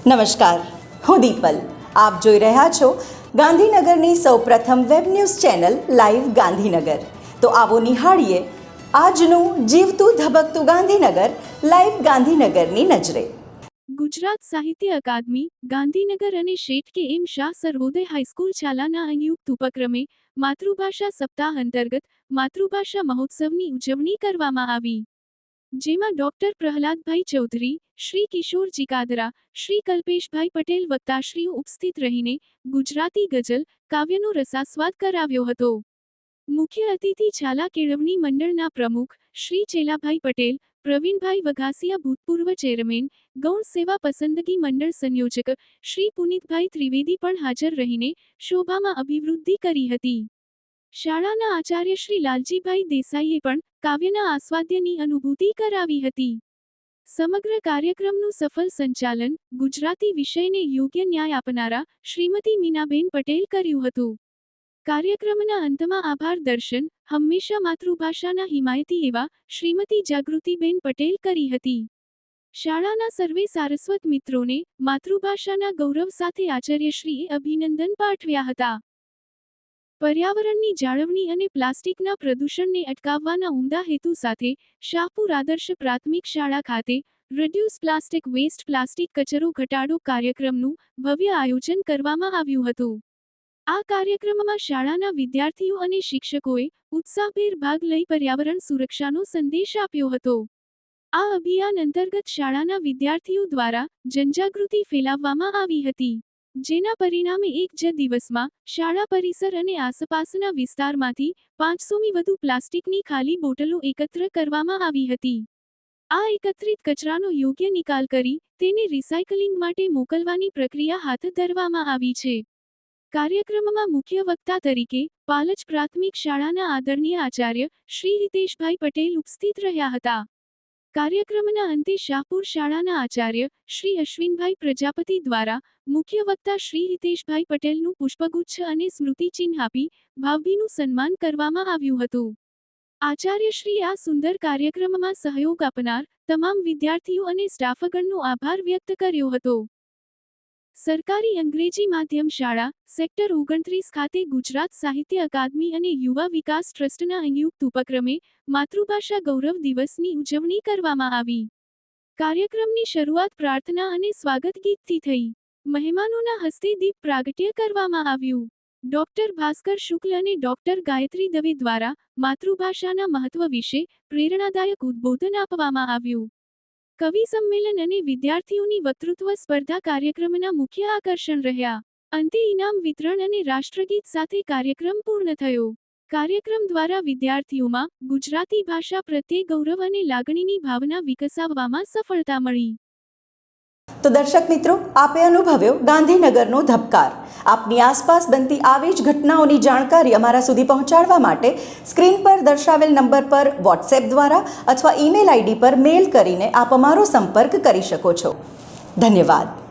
નમસ્કાર, હું દીપલ. આપ જોઈ રહ્યા છો ગાંધીનગરની સૌપ્રથમ web news channel live Gandhinagar. તો આવો નિહાળીએ આજનું જીવતું ધબકતું ગાંધીનગર લાઈવ ગાંધીનગરની નજરે. ગુજરાત સાહિત્ય અકાદમી ગાંધીનગર અને શેઠ કે એમ શાહ સર્વોદય હાઈસ્કૂલ શાલાના સંયુક્ત ઉપક્રમે માતૃભાષા સપ્તાહ અંતર્ગત માતૃભાષા મહોત્સવની ઉજવણી કરવામાં આવી, જેમાં ડોક્ટર પ્રહલાદભાઈ ચૌધરી, શ્રી કિશોર ચિકાદરા, શ્રી કલ્પેશભાઈ પટેલ વક્તાશ્રીઓ ઉપસ્થિત રહીને ગુજરાતી ગઝલ કાવ્યનો રસાસ્વાદ કરાવ્યો હતો. મુખ્ય અતિથિ ઝાલા કેળવણી મંડળના પ્રમુખ શ્રી ચેલાભાઈ પટેલ, પ્રવીણભાઈ વઘાસિયા ભૂતપૂર્વ ચેરમેન, ગૌણ સેવા પસંદગી મંડળ સંયોજક શ્રી પુનિતભાઈ ત્રિવેદી પણ હાજર રહીને શોભામાં અભિવૃદ્ધિ કરી હતી. શાળાના આચાર્ય શ્રી લાલજીભાઈ દેસાઈએ પણ કાવ્યના આસ્વાદ્યની અનુભૂતિ કરાવી હતી. સમગ્ર કાર્યક્રમનું સફળ સંચાલન ગુજરાતી વિષયને યોગ્ય ન્યાય આપનારા શ્રીમતી મીનાબેન પટેલ કર્યું હતું. કાર્યક્રમના અંતમાં આભાર દર્શન હંમેશા માતૃભાષાના હિમાયતી એવા શ્રીમતી જાગૃતિબેન પટેલ કરી હતી. શાળાના સર્વે સારસ્વત મિત્રોને માતૃભાષાના ગૌરવ સાથે આચાર્યશ્રીએ અભિનંદન પાઠવ્યા હતા. પર્યાવરણની જાળવણી અને પ્લાસ્ટિકના પ્રદૂષણને અટકાવવાના ઉમદા હેતુ સાથે શાહપુર આદર્શ પ્રાથમિક શાળા ખાતે રિડ્યુસ પ્લાસ્ટિક વેસ્ટ પ્લાસ્ટિક કચરો ઘટાડો કાર્યક્રમનું ભવ્ય આયોજન કરવામાં આવ્યું હતું. આ કાર્યક્રમમાં શાળાના વિદ્યાર્થીઓ અને શિક્ષકોએ ઉત્સાહભેર ભાગ લઈ પર્યાવરણ સુરક્ષાનો સંદેશ આપ્યો હતો. આ અભિયાન અંતર્ગત શાળાના વિદ્યાર્થીઓ દ્વારા જનજાગૃતિ ફેલાવવામાં આવી હતી, જેના પરિણામે એક જ દિવસમાં શાળા પરિસર અને આસપાસના વિસ્તારમાંથી 500ની વધુ પ્લાસ્ટિકની ખાલી બોટલો એકત્ર કરવામાં આવી હતી. આ એકત્રિત કચરાનો યોગ્ય નિકાલ કરી તેને રિસાયકલિંગ માટે મોકલવાની પ્રક્રિયા હાથ ધરવામાં આવી છે. કાર્યક્રમમાં મુખ્ય વક્તા તરીકે પાલજ પ્રાથમિક શાળાના આદરણીય આચાર્ય શ્રી હિતેશભાઈ પટેલ ઉપસ્થિત રહ્યા હતા. કાર્યક્રમના અંતે શાહપુર શાળાના આચાર્ય શ્રી અશ્વિનભાઈ પ્રજાપતિ દ્વારા મુખ્ય વક્તા શ્રી હિતેશભાઈ પટેલનું પુષ્પગુચ્છ અને સ્મૃતિચિહ્ન આપી ભાવભીનું સન્માન કરવામાં આવ્યું હતું. આચાર્યશ્રીએ આ સુંદર કાર્યક્રમમાં સહયોગ આપનાર તમામ વિદ્યાર્થીઓ અને સ્ટાફગણનો આભાર વ્યક્ત કર્યો હતો. સરકારી અંગ્રેજી માધ્યમ શાળા સેક્ટર 29 ખાતે ગુજરાત સાહિત્ય અકાદમી અને યુવા વિકાસ ટ્રસ્ટના સંયુક્ત ઉપક્રમે માતૃભાષા ગૌરવ દિવસની ઉજવણી કરવામાં આવી. કાર્યક્રમની શરૂઆત પ્રાર્થના અને સ્વાગત ગીતથી થઈ. મહેમાનોના હસ્તે દીપ પ્રાગટ્ય કરવામાં આવ્યું. ડોક્ટર ભાસ્કર શુક્લ અને ડોક્ટર ગાયત્રી દવે દ્વારા માતૃભાષાના મહત્વ વિશે પ્રેરણાદાયક ઉદ્બોધન આપવામાં આવ્યું. કવિ સંમેલન અને વિદ્યાર્થીઓની વક્તૃત્વ સ્પર્ધા કાર્યક્રમના મુખ્ય આકર્ષણ રહ્યા. અંતે ઇનામ વિતરણ અને રાષ્ટ્રગીત સાથે કાર્યક્રમ પૂર્ણ થયો. કાર્યક્રમ દ્વારા વિદ્યાર્થીઓમાં ગુજરાતી ભાષા પ્રત્યે ગૌરવ અને લાગણીની ભાવના વિકસાવવામાં સફળતા મળી. તો દર્શક મિત્રો, આપે અનુભવ્યો ગાંધીનગરનો ધબકાર. આપની આસપાસ બનતી આવી જ ઘટનાઓની જાણકારી અમારા સુધી પહોંચાડવા માટે સ્ક્રીન પર દર્શાવેલ નંબર પર વોટ્સએપ દ્વારા અથવા ઈમેલ આઈડી પર મેલ કરીને આપ અમારો સંપર્ક કરી શકો છો. ધન્યવાદ.